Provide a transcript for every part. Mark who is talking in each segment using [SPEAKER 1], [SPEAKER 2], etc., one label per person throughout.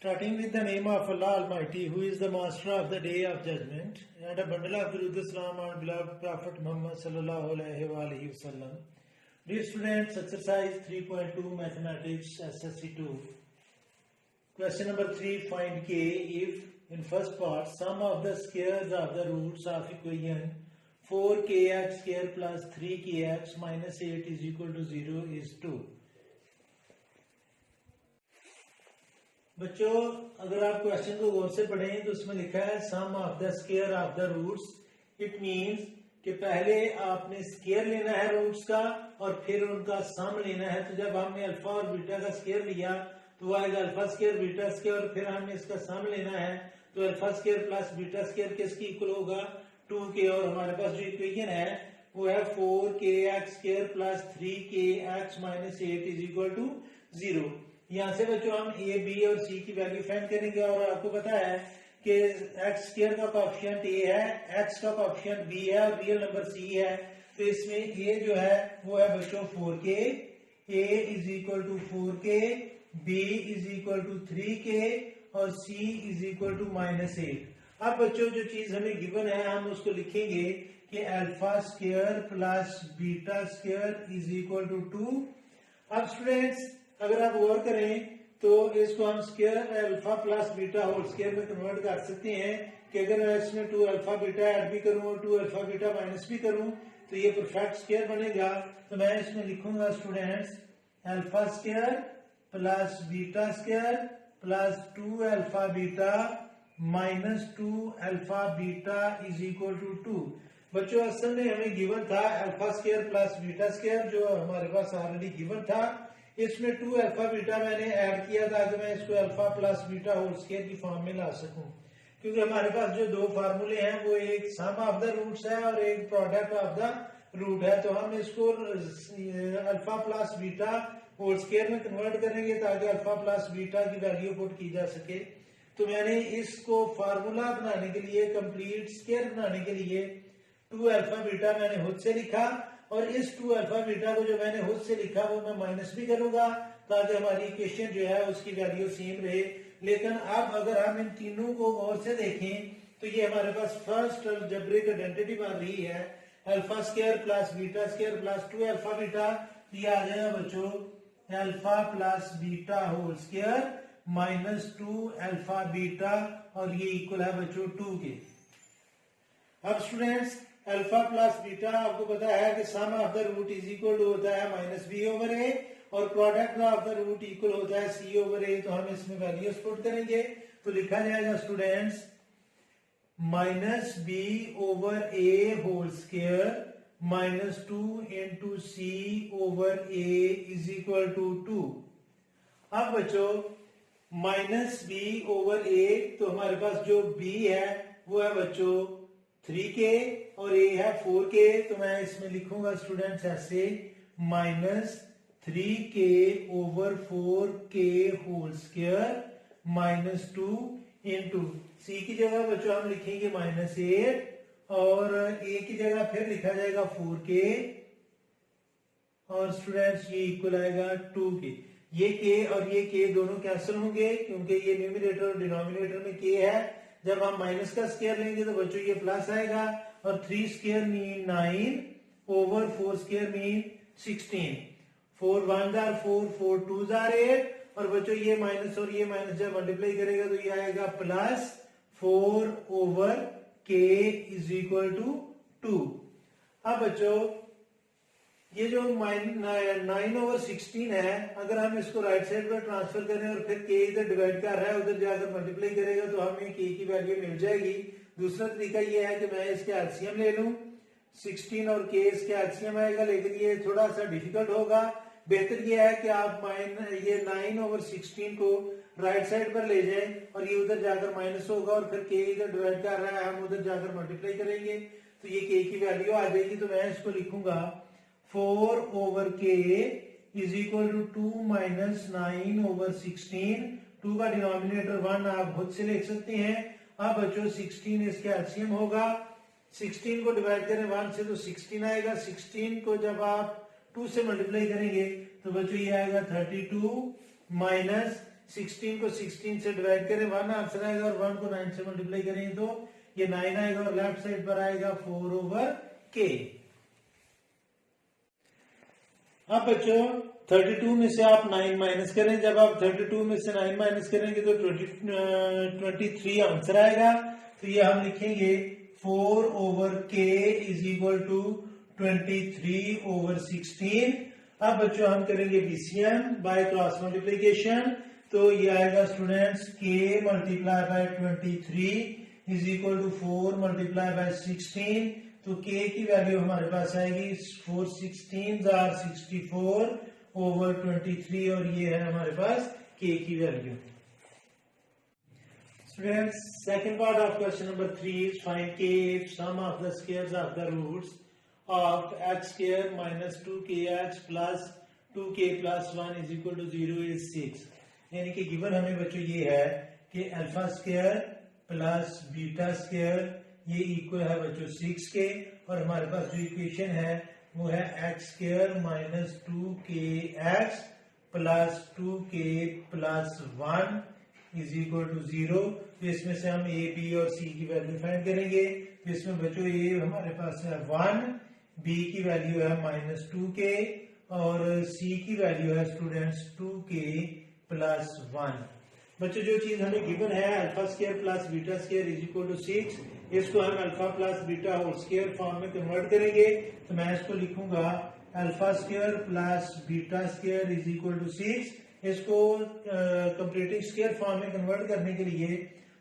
[SPEAKER 1] Starting with the name of Allah Almighty, who is the master of the day of judgment, and a bundle of Durud Islam on beloved Prophet Muhammad sallallahu alaihi wasallam. Dear students, exercise 3.2 mathematics SSC2. Question number 3, find K if in first part sum of the squares of the roots of equation 4kx square plus 3kx minus 8 is equal to 0 is 2. बच्चों अगर आप question को गौर से पढ़ें तो उसमें लिखा है sum of the square of the roots. It means कि पहले आपने स्क्वायर लेना है रूट्स का और फिर उनका सम लेना है। तो जब हमने अल्फा और बीटा का स्क्वायर लिया तो वो आएगा अल्फा स्क्वायर बीटा स्क्वायर, और फिर हमने इसका सम लेना है तो alpha square plus beta square किसकी इक्वल होगा 2 के। और हमारे पास जो इक्वेशन है वो है 4kx square plus 3kx minus 8 is equal to 0। यहाँ से बच्चों हम ए बी और सी की वैल्यू फाइंड करेंगे। और आपको पता है कि एक्स स्क्वायर का कोएफिशिएंट ए है, एक्स का कोएफिशिएंट बी है और रियल नंबर सी है। तो इसमें ए जो है वो है बच्चों 4k, A is equal to 4k, B is equal to 3k और C is equal to minus 8। अब बच्चों जो चीज हमें गिवन है हम उसको लिखेंगे कि alpha square plus beta square is equal to 2। अब स्टूडेंट्स अगर आप गौर करें तो इसको हम square alpha plus beta whole square में कन्वर्ट कर सकते हैं कि अगर मैं इसमें 2 अल्फा बीटा ऐड भी करूं और 2 अल्फा बीटा माइनस भी करूं तो ये परफेक्ट स्क्वायर बनेगा। तो मैं इसमें लिखूंगा students alpha square plus beta square plus 2 alpha beta minus 2 alpha beta is equal to 2। बच्चों असल में हमें गिवन था alpha square plus beta square जो हमारे पास ऑलरेडी गिवन था। इसमें 2 अल्फा बीटा मैंने ऐड किया ताकि मैं इसको alpha plus beta whole square की फॉर्म में ला सकूं, क्योंकि हमारे पास जो दो फार्मूले हैं वो एक सम ऑफ द रूट्स है और एक प्रोडक्ट ऑफ द रूट है। तो हम इसको alpha plus beta whole square में कन्वर्ट करेंगे ताकि अल्फा प्लस बीटा की वैल्यू पुट की जा सके। तो मैंने इसको फार्मूला बनाने के लिए, कंप्लीट स्क्वायर बनाने के लिए 2 अल्फा बीटा मैंने खुद से लिखा और इस 2 अल्फा बीटा को जो मैंने खुद से लिखा वो मैं माइनस भी करूंगा ताकि हमारी इक्वेशन जो है उसकी वैल्यू सेम रहे। लेकिन अब अगर हम इन तीनों को गौर से देखें तो ये हमारे पास फर्स्ट अलजेब्रिक आइडेंटिटी बन रही है alpha square plus beta square plus 2 alpha beta. ये आ जाएगा बच्चों alpha plus beta whole square minus 2 alpha beta और ये इक्वल है बच्चों 2 के। अब स्टूडेंट्स अल्फा प्लस बीटा आपको पता है कि sum of the root is equal to होता है माइनस बी ओवर ए और product of the root equal होता है सी ओवर ए। तो हम इसमें वैल्यूज पुट करेंगे तो लिखा जाएगा students minus B over A whole square minus 2 into C over A is equal to 2। अब बच्चों माइनस बी ओवर ए तो हमारे पास जो बी है वो है बच्चों 3k और a है 4k। तो मैं इसमें लिखूंगा स्टूडेंट्स ऐसे minus 3k over 4k whole square minus 2 into c की जगह बच्चों हम लिखेंगे माइनस 8 और a की जगह फिर लिखा जाएगा 4k और स्टूडेंट्स ये इक्वल आएगा 2k। ये k और ये k दोनों कैंसिल होंगे क्योंकि ये न्यूमरेटर और डिनोमिनेटर में k है। जब हम माइनस का स्क्वायर लेंगे तो बच्चों ये प्लस आएगा और 3 square mean 9 over 4 square mean 16। 4 1 are 4, 4 2 are 8 और बच्चों ये माइनस और ये माइनस जब मल्टीप्लाई करेगा तो ये आएगा plus 4 over k is equal to 2। अब बच्चों ये जो 9 ओवर 16 है अगर हम इसको राइट साइड पर ट्रांसफर करें और फिर k इधर डिवाइड कर रहा है उधर जाकर मल्टीप्लाई करेगा तो हमें k की वैल्यू मिल जाएगी। दूसरा तरीका ये है कि मैं इसके एलसीएम ले लूं 16 और k इसके एलसीएम आएगा, लेकिन ये थोड़ा सा डिफिकल्ट होगा। बेहतर ये है कि आप ये 9 ओवर 16 को राइट साइड पर ले जाएं और ये उधर जाकर माइनस होगा और फिर k इधर डिवाइड कर रहा है हम उधर जाकर मल्टीप्लाई करेंगे तो ये k की वैल्यू आ जाएगी। तो मैं इसको लिखूंगा 4 over k is equal to 2 minus 9 over 16। 2 का डिनोमिनेटर 1 आप खुद से लिख सकते हैं। अब बच्चों 16 इसके एलसीएम होगा, 16 को डिवाइड करें 1 से तो 16 आएगा। 16 को जब आप 2 से मल्टीप्लाई करेंगे तो बच्चों ये आएगा 32 माइनस 16 को 16 से डिवाइड करें 1 आंसर आएगा और 1 को 9 से मल्टीप्लाई करें तो ये 9 आएगा और लेफ्ट साइड पर आएगा 4/k। अब बच्चों 32 में से आप 9 माइनस करें, जब आप 32 में से 9 माइनस करेंगे तो 23 आंसर आएगा। तो ये हम लिखेंगे 4/k इज इक्वल टू 23/16। अब बच्चों हम करेंगे बीसीएम बाय क्रॉस मल्टीप्लीकेशन, तो ये आएगा students k multiply by 23 is equal to 4 multiply by 16। तो k की वैल्यू हमारे पास आएगी 4 16s are 64/23 और ये है हमारे पास k की value. Students, second part of question number 3 is find k if sum of the squares of the roots of x square minus 2kx plus 2k plus 1 is equal to 0 is 6। यानी कि given हमें बच्चों ये है कि alpha square plus beta square ये equal है बच्चों 6 के, और हमारे पास जो इक्वेशन है वो है X square minus 2kx plus 2k plus 1 is equal to 0। तो इसमें से हम a, b और c की वैल्यू फाइंड करेंगे। तो इसमें बच्चों a हमारे पास है 1, b की वैल्यू है माइनस 2k और c की वैल्यू है स्टूडेंट्स 2k प्लस 1। बच्चों जो चीज हमें गिवन है alpha square plus beta square is equal to 6, इसको हम alpha plus beta whole square form में कन्वर्ट करेंगे। तो मैं इसको लिखूंगा alpha square plus beta square is equal to 6। इसको कंप्लीटिंग स्क्वायर फॉर्म में कन्वर्ट करने के लिए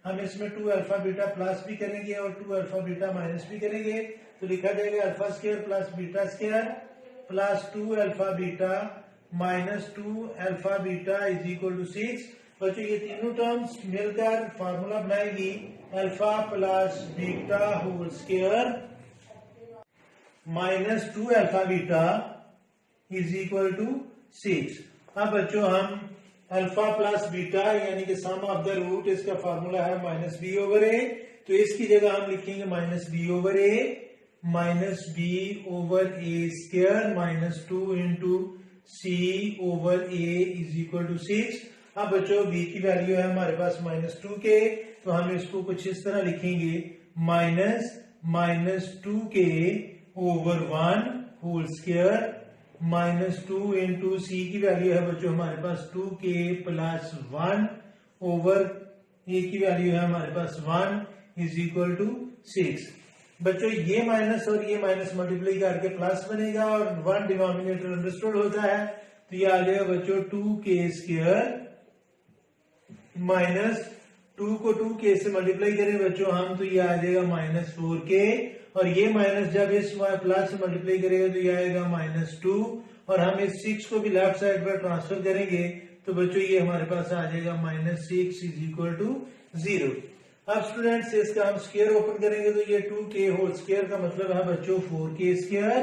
[SPEAKER 1] हम इसमें 2 अल्फा बीटा प्लस भी करेंगे और 2 अल्फा बीटा माइनस भी करेंगे। तो लिखा जाएगा alpha square plus beta square plus 2 alpha beta minus 2 alpha beta is equal to 6। बच्चों ये तीनों टर्म्स मिलकर फार्मूला बनाएगी alpha plus beta whole square minus 2 alpha beta is equal to 6। अब बच्चों हम अल्फा प्लस बीटा यानी कि सम ऑफ द रूट, इसका फार्मूला है माइनस बी ओवर ए। तो इसकी जगह हम लिखेंगे minus B over A square minus 2 into C over A is equal to 6। अब बच्चों b की वैल्यू है हमारे पास माइनस 2k, तो हम इसको कुछ इस तरह लिखेंगे minus 2k over 1 whole square minus 2 into C की वैल्यू है बच्चों हमारे पास 2k प्लस 1 ओवर ए की वैल्यू है हमारे पास 1 इज इक्वल टू 6। बच्चों ये माइनस और ये माइनस मल्टीप्लाई करके प्लस बनेगा और 1 डिनोमिनेटर अंडरस्टूड होता है। तो ये आ जाएगा बच्चों 2k स्क्वायर माइनस 2 को 2k से मल्टीप्लाई करें बच्चों हम, तो ये आ जाएगा माइनस 4k और ये माइनस जब इस प्लस से मल्टीप्लाई करेगा तो ये आएगा माइनस 2 और हम इस 6 को भी लेफ्ट साइड पर ट्रांसफर करेंगे तो बच्चों ये हमारे पास आ जाएगा माइनस 6 इज इक्वल टू 0। अब स्टूडेंट्स इसका हम स्क्वायर ओपन करेंगे तो ये 2k होल स्क्वायर का मतलब है बच्चों 4k square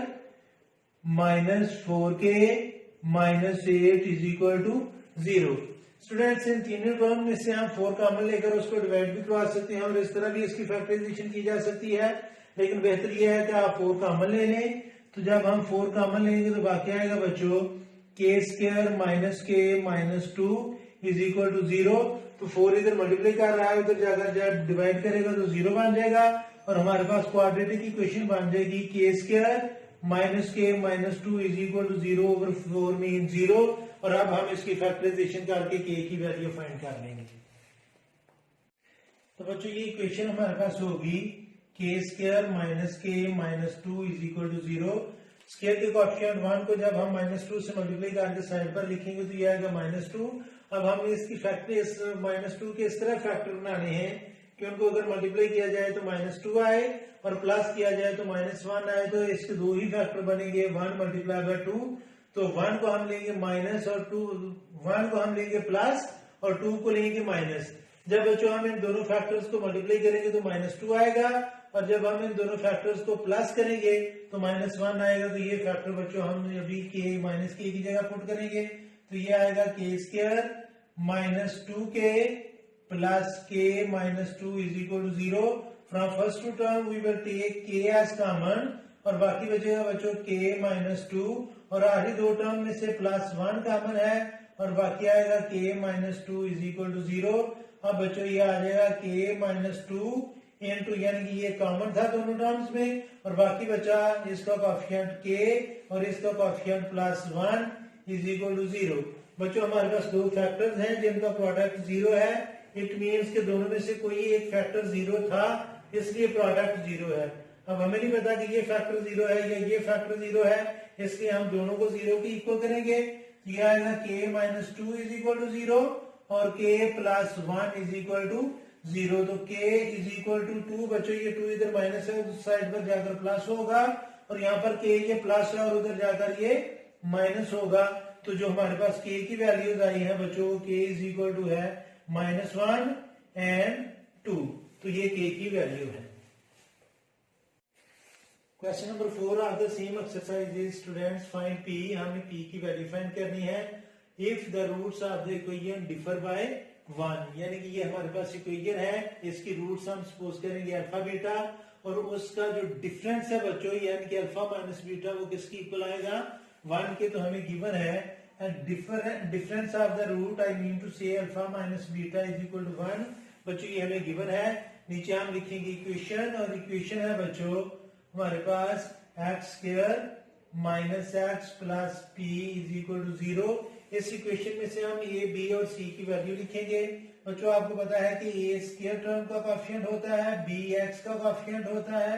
[SPEAKER 1] minus 4k minus 8 is equal to 0। Students इन तीनों टर्म में से हम 4 कॉमन लेकर उसको डिवाइड भी करवा सकते हैं और इस तरह भी इसकी फैक्टराइजेशन की जा सकती है, लेकिन बेहतर यह है कि आप 4 कॉमन ले लें। तो जब हम 4 कॉमन लेंगे तो बाकी आएगा बच्चों k square minus k minus 2 is equal to 0। तो 4 इधर मल्टीप्लाई कर रहा है, उधर जाकर जब डिवाइड करेगा तो 0 बन जाएगा और हमारे पास क्वाड्रेटिक इक्वेशन बन जाएगी k square minus k minus 2 is equal to 0 over 4 mean 0। और अब हम इसकी फैक्टराइजेशन करके k की वैल्यू फाइंड कर लेंगे। तो बच्चों ये इक्वेशन हमारे पास होगी k square minus k minus 2 is equal to 0। Square के कोएफिशिएंट 1 को जब हम माइनस 2 से मल्टीप्लाई करके साइड पर लिखेंगे तो ये आएगा माइनस 2। अब हम इसकी फैक्टर इस माइनस 2 के इस तरह फैक्टर बनाने हैं कि उनको अगर मल्टीप्लाई किया जाए तो माइनस 2 आए और प्लस किया जाए तो माइनस 1 आए। तो इसके दो ही फैक्टर बनेंगे 1 मल्टीप्लाई बाय 2। तो 1 को हम लेंगे माइनस और 1 को हम लेंगे प्लस और 2 को लेंगे माइनस। जब बच्चों हम इन दोनों फैक्टर्स को मल्टीप्लाई करेंगे तो माइनस 2 आएगा और जब हम इन दोनों फैक्टर्स को प्लस करेंगे तो माइनस 1 आएगा। तो ये फैक्टर बच्चों हम अभी k माइनस k की जगह पुट करेंगे तो ये आएगा k square minus 2k plus k minus 2 is equal to 0। From first two term we will take k as common और बाकी बचेगा बच्चों k माइनस 2 और आखिरी दो टर्म में से प्लस 1 कॉमन है और बाकी आएगा k minus two is equal to 0। अब बच्चों ये आ जाएगा k माइनस टू इंटू, यानी कि ये कॉमन था दोनों टर्म्स में, और बाकी बचा इसका कॉफिशिएंट k और इसका coefficient plus 1 is equal to 0। बच्चों हमारे पास दो फैक्टर्स हैं जिनका प्रोडक्ट 0 है। इट मीन्स के दोनों में से कोई एक फैक्टर 0 था, इसलिए प्रोडक्ट 0 है। अब हमें नहीं पता कि ये फैक्टर 0 है या ये फैक्टर 0 है, इसलिए हम दोनों को 0 के इक्वल करेंगे। ये आएगा k minus two is equal to 0 और k plus 1 is equal to 0। तो k इज इक्वल टू 2। बच्चों ये 2 इधर माइनस है, उस साइड पर जाकर प्लस होगा, और यहाँ पर k ये प्लस है और उधर जाकर ये माइनस होगा। तो जो हमारे पास k की वैल्यूज आई है बच्चों, k इज इक्वल टू है -1 एंड 2। तो ये k की वैल्यू है। Question number 4 of the same exercise is students find p। हमें p की वैल्यू फाइंड करनी है if the roots of the equation differ by 1। यानी कि ये हमारे पास इक्वेशन है, इसकी रूट्स हम सपोज करेंगे अल्फा बीटा, और उसका जो डिफरेंस है बच्चों यानी कि अल्फा माइनस बीटा वो किसकी इक्वल आएगा 1 के। तो हमें गिवन है difference of the root, I mean to say alpha minus beta is equal to 1। बच्चों ये हमें गिवन है। नीचे हम लिखेंगे इक्वेशन, और इक्वेशन है बच्चों हमारे पास X square minus X plus P is equal to 0। इस इक्वेशन में से हम ए बी और सी की वैल्यू लिखेंगे। बच्चों आपको पता है कि ए स्क्वायर टर्म का कॉफिशिएंट होता है, बी एक्स का कॉफिशिएंट होता है,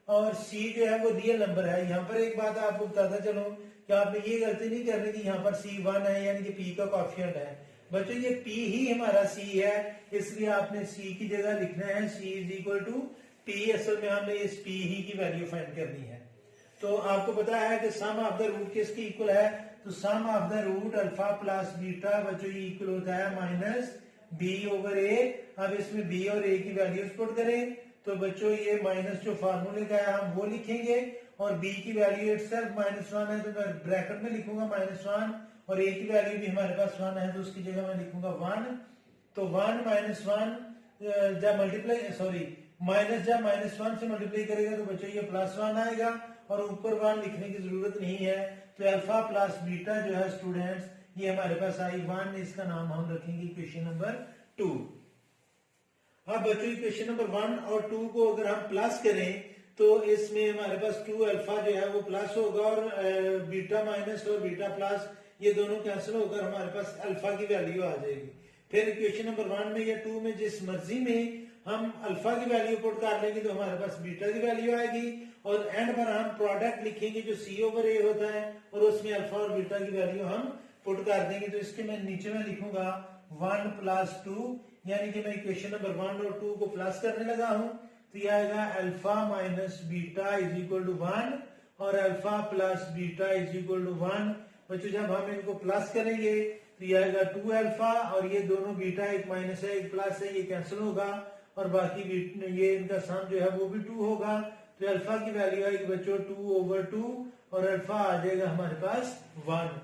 [SPEAKER 1] और सी जो है वो रियल नंबर है। यहाँ पर एक बात आपको बताता चलो कि आपने ये गलती नहीं करनी कि यहाँ पर सी 1 है यानी कि पी का कॉफिशिएंट है। बच्चों ये पी ही हमारा सी है, इसलिए आपने सी की जगह लिखना है सी इज इक्वल टू पी। असल में हमने इस पी ही की वैल्यू फाइंड करनी है। तो आपको पता है कि सम ऑफ द रूट किसकी इक्वल है, तो sum of the root alpha plus beta बच्चों ये इक्वल होता है माइनस बी ओवर ए। अब इसमें बी और ए की वैल्यूज पुट करें तो बच्चों ये माइनस जो फार्मूले का है हम वो लिखेंगे, और b की वैल्यू इटसेल्फ -1 है तो मैं ब्रैकेट में लिखूंगा -1, और a की वैल्यू भी हमारे पास 1 है तो उसकी जगह मैं लिखूंगा 1। तो 1 माइनस 1 जब मल्टीप्लाई सॉरी माइनस जब -1 से मल्टीप्लाई करेगा तो बच्चों ये +1 आएगा, और ऊपर 1 लिखने की जरूरत नहीं है। तो अल्फा प्लस बीटा जो है स्टूडेंट्स ये हमारे पास आई 1, इसका नाम हम रखेंगे इक्वेशन नंबर 2। अब बच्चों इक्वेशन नंबर 1 और 2 को अगर हम प्लस करें तो इसमें हमारे पास 2 अल्फा जो है वो प्लस होगा, और बीटा माइनस और बीटा प्लस ये दोनों कैंसिल होकर हमारे पास अल्फा की वैल्यू आ जाएगी। फिर इक्वेशन नंबर 1 में या 2 में जिस मर्जी में हम अल्फा की वैल्यू पुट कर लेंगे तो हमारे पास बीटा की वैल्यू आएगी, और एंड पर हम प्रोडक्ट लिखेंगे जो सी ओवर ए होता है, और उसमें अल्फा और बीटा की वैल्यू हम पुट कर देंगे। तो इसके मैं नीचे में लिखूंगा 1 प्लस 2, यानी कि मैं इक्वेशन नंबर 1 और 2 को प्लस करने लगा हूं। तो यह आएगा alpha minus beta is equal to 1 और alpha plus beta is equal to 1। बच्चों जब हम इनको प्लस करेंगे तो यह आएगा 2 अल्फा, और ये दोनों बीटा एक माइनस है एक प्लस है ये कैंसिल होगा, और बाकी ये इनका सम जो है वो भी 2 होगा। तो अल्फा की वैल्यू आएगी बच्चों 2 ओवर 2, और अल्फा आ जाएगा हमारे पास 1।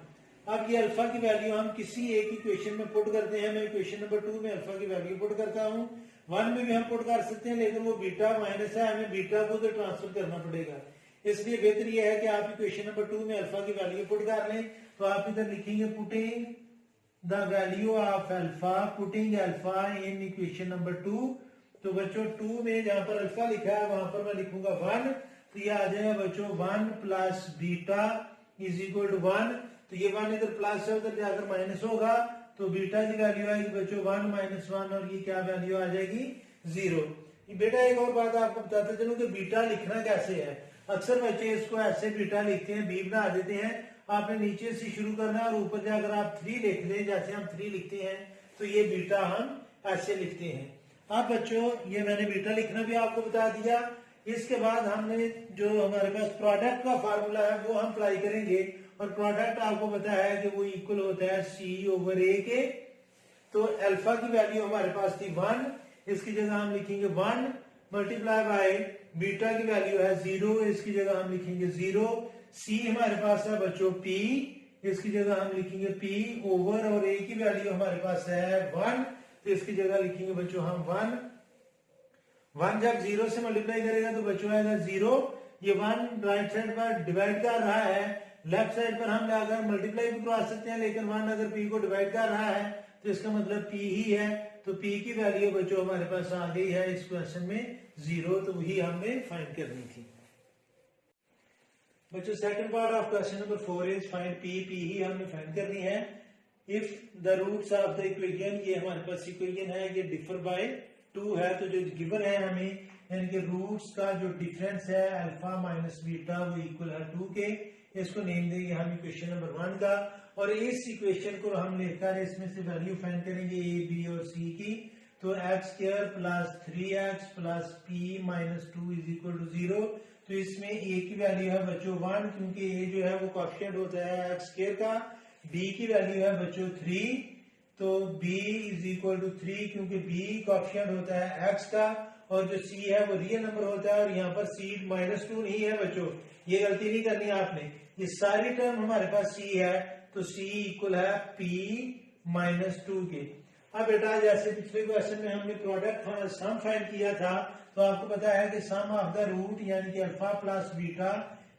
[SPEAKER 1] अब ये अल्फा की वैल्यू हम किसी एक इक्वेशन में पुट करते हैं। मैं इक्वेशन नंबर 2 में अल्फा की वैल्यू पुट करता हूं, 1 में भी हम पुट कर सकते हैं, लेकिन वो बीटा माइनस है, हमें बीटा को तो ट्रांसफर करना पड़ेगा। इसलिए बेहतर यह है कि आप इक्वेशन नंबर 2 में अल्फा की वैल्यू पुट कर लें। तो आप इधर लिखेंगे putting the value of alpha, putting alpha in equation number 2। तो बच्चों 2 में जहां पर अल्फा लिखा है वहां पर मैं लिखूंगा 1, तो ये आ जाएगा बच्चों 1 plus beta is equal to 1। तो ये 1 इधर प्लस है उधर जाकर माइनस होगा, तो बीटा की वैल्यू आएगी बच्चों 1 माइनस 1, और ये क्या वैल्यू आ जाएगी 0। बेटा एक और बात आपको बताते चलूं कि बीटा लिखना कैसे है। अक्सर बच्चे इसको ऐसे बीटा लिखते हैं, बी बना देते हैं। आपने नीचे से शुरू करना और ऊपर जाकर आप 3 लिख दें, जैसे हम 3 लिखते हैं तो ये बीटा हम ऐसे लिखते हैं। अब बच्चों ये मैंने बीटा लिखना भी आपको बता दिया। इसके बाद हमने जो हमारे पास प्रोडक्ट का फार्मूला है वो हम अप्लाई करेंगे, और प्रोडक्ट आपको पता है कि वो इक्वल होता है सी ओवर ए के। तो अल्फा की वैल्यू हमारे पास थी 1, इसकी जगह हम लिखेंगे 1 मल्टीप्लाई बाय बीटा की वैल्यू है 0, इसकी जगह हम लिखेंगे 0। सी हमारे पास है बच्चों p, इसकी जगह हम लिखेंगे p ओवर, और a की वैल्यू हमारे पास है 1, तो इसकी जगह लिखेंगे बच्चों हम 1 जब 0 से मल्टीप्लाई करेगा तो बच्चों आएगा 0। ये 1 राइट साइड पर डिवाइड कर रहा है, लेफ्ट साइड पर हम अगर मल्टीप्लाई भी करवा सकते हैं, लेकिन 1 अगर p को डिवाइड कर रहा है तो इसका मतलब p ही है, तो p की वैल्यू बच्चों हमारे पास आ गई है इस क्वेश्चन में 0, तो वही हमने फाइंड करनी थी। बच्चों second part of question number 4 is find p ही हमने फाइंड करनी है। If the roots of the equation, ये हमारे पास इक्वेशन है, ये डिफर बाय 2 है, तो जो गिवन है हमें यानी कि रूट्स का जो डिफरेंस है अल्फा माइनस बीटा वो इक्वल है 2 के, इसको नेम देंगे हम इक्वेशन नंबर 1 का, और इस इक्वेशन को हम लेकर इसमें से वैल्यू फाइंड करेंगे a b और c की। तो x square plus 3x plus p minus 2 is equal to 0। तो इसमें a की वैल्यू है बच्चों 1, क्योंकि a जो है वो कोएफिशिएंट होता है x स्क्वायर का, b की वैल्यू है बच्चों 3, तो b इज इक्वल टू 3, क्योंकि b कोएफिशिएंट होता है x का, और जो c है वो रियल नंबर होता है, और यहाँ पर c -2 नहीं है बच्चों, ये गलती नहीं करनी आपने, ये सारी टर्म हमारे पास c है, तो c इक्वल है p -2 के। अब बेटा जैसे पिछले क्वेश्चन में हमने प्रोडक्ट सम फाइंड किया था, तो आपको पता है कि सम ऑफ द रूट यानी कि अल्फा प्लस बीटा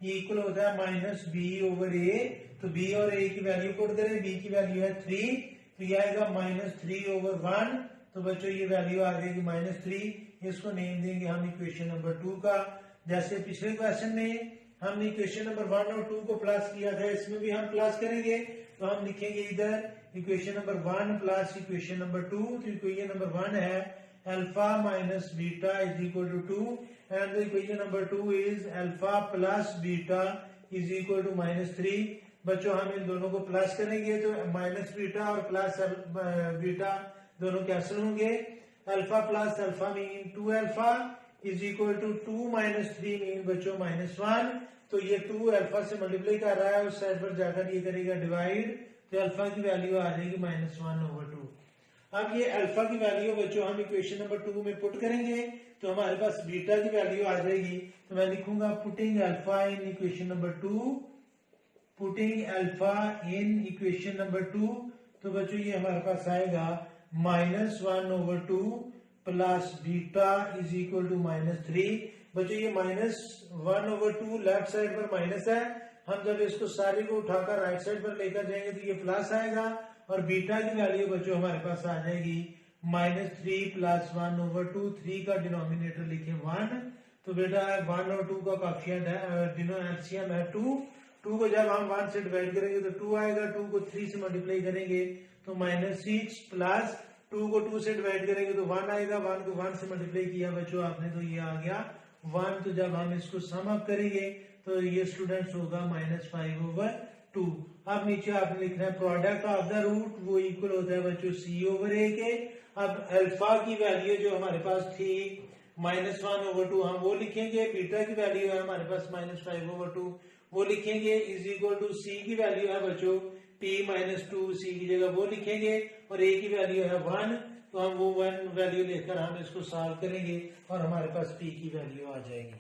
[SPEAKER 1] ये इक्वल होता है -b/a, तो b और a की वैल्यू पुट करें, b की वैल्यू है 3, तो ये आएगा -3/1, तो बच्चों ये वैल्यू आ जाएगी -3, इसको नेम देंगे हम इक्वेशन नंबर 2 का। जैसे पिछले क्वेश्चन में हमने इक्वेशन नंबर 1 और 2 को प्लस किया था, इसमें भी हम प्लस करेंगे, तो हम लिखेंगे इधर equation number 1 plus equation number 2। तो इक्वेशन नंबर 1 है alpha minus beta is equal to 2, and equation number 2 is alpha plus beta is equal to -3। बच्चों हम इन दोनों को प्लस करेंगे, तो माइनस बीटा और प्लस बीटा दोनों कैंसिल होंगे, alpha plus alpha mean 2 alpha is equal to 2 minus 3 mean बच्चों -1, तो ये 2 अल्फा से मल्टीप्लाई कर रहा है, उस साइड पर जाकर ये करेगा डिवाइड, तो अल्फा की वैल्यू आ जाएगी -1/2। अब ये अल्फा की वैल्यू बच्चों हम इक्वेशन नंबर 2 में पुट करेंगे, तो हमारे पास बीटा की वैल्यू आ जाएगी, तो मैं लिखूंगा putting alpha in equation number 2, putting alpha in equation number 2, तो बच्चों ये हमारे पास आएगा -1/2 plus beta is equal to -3। बच्चों ये -1/2 लेफ्ट साइड पर माइनस है, हम जब इसको सारे को उठाकर राइट साइड पर लेकर जाएंगे तो ये प्लस आएगा, और बीटा की वैल्यू बच्चों हमारे पास आ जाएगी -3 प्लस 1/2, 3 का डिनोमिनेटर लिखे 1, तो बेटा 1 और 2 का कोएफिशिएंट है, एलसीएम है 2 को जब हम 1 से डिवाइड करेंगे तो 2 आएगा, 2 को 3 से मल्टीप्लाई करेंगे तो -6 प्लस 2 को 2 से डिवाइड करेंगे तो 1 आएगा, 1 को 1 से मल्टीप्लाई किया बच्चों आपने, तो ये आ गया 1, तो जब हम इसको सम अप करेंगे तो ये स्टूडेंट्स होगा -5/2। अब नीचे आपने लिखना है प्रोडक्ट ऑफ द रूट, वो इक्वल होता है बच्चों c/a के। अब अल्फा की वैल्यू जो हमारे पास थी -1/2 हम वो लिखेंगे, बीटा की वैल्यू है हमारे पास -5/2 वो लिखेंगे, इज इक्वल टू c की वैल्यू है बच्चों p -2, c की जगह वो लिखेंगे, और a की वैल्यू है 1, तो हम वो 1 वैल्यू लेकर हम इसको सॉल्व करेंगे और हमारे पास p की वैल्यू आ जाएगी।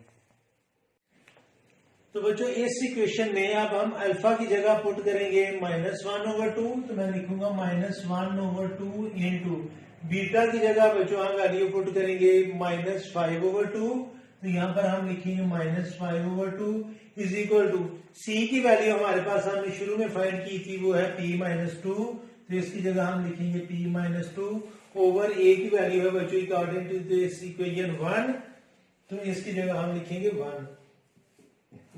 [SPEAKER 1] तो बच्चों इस इक्वेशन में अब हम अल्फा की जगह पुट करेंगे -1/2, तो मैं लिखूंगा -1/2 इंटू बीटा की जगह बच्चों हम वैल्यू पुट करेंगे -5/2, तो यहाँ पर हम लिखेंगे -5/2 इज इक्वल टू c की वैल्यू हमारे पास हमने शुरू में फाइंड की थी वो है p -2, तो इसकी जगह हम लिखेंगे p -2 ओवर a की वैल्यू है बच्चों अकॉर्डिंग टू दिस इक्वेशन 1, तो इसकी जगह हम लिखेंगे 1।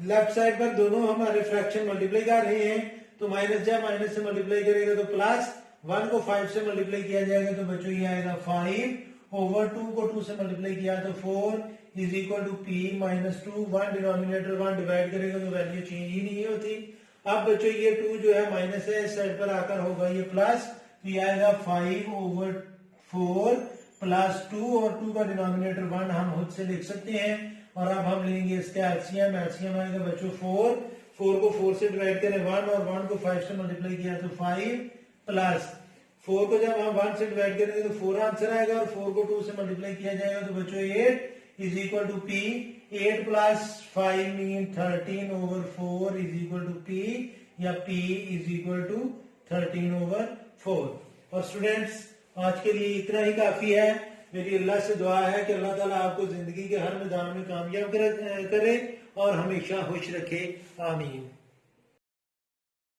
[SPEAKER 1] लेफ्ट साइड पर दोनों हमारे फ्रैक्शन मल्टीप्लाई कर रहे हैं, तो माइनस जब माइनस से मल्टीप्लाई करेगा तो प्लस, 1 को 5 से मल्टीप्लाई किया जाएगा तो बच्चों ये आएगा 5 ओवर 2 को 2 से मल्टीप्लाई किया तो 4 is equal to p -2, 1 denominator 1 divide करेगा तो वैल्यू चेंज ही नहीं होती। अब बच्चों ये 2 जो है माइनस है, इस साइड पर आकर होगा ये प्लस, तो ये आएगा 5 ओवर 4 प्लस 2, और 2 का डिनोमिनेटर 1 हम खुद से लिख सकते हैं, और अब हम लेंगे इसका एलसीएम आएगा बच्चों 4 को 4 से डिवाइड करें 1, और 1 को 5 से मल्टीप्लाई किया तो 5 प्लस 4 को जब हम 1 से डिवाइड करेंगे तो 4 आंसर आएगा, और 4 को 2 से मल्टीप्लाई किया जाएगा तो बच्चों 8 is equal to p, 8 plus 5 mean 13 over 4 is equal to p, या p is equal to 13 over 4। और स्टूडेंट्स आज के लिए इतना ही काफी है। मेरी अल्लाह से दुआ है कि अल्लाह ताला आपको जिंदगी के हर मैदान में कामयाब करे और हमेशा खुश रखे। आमीन।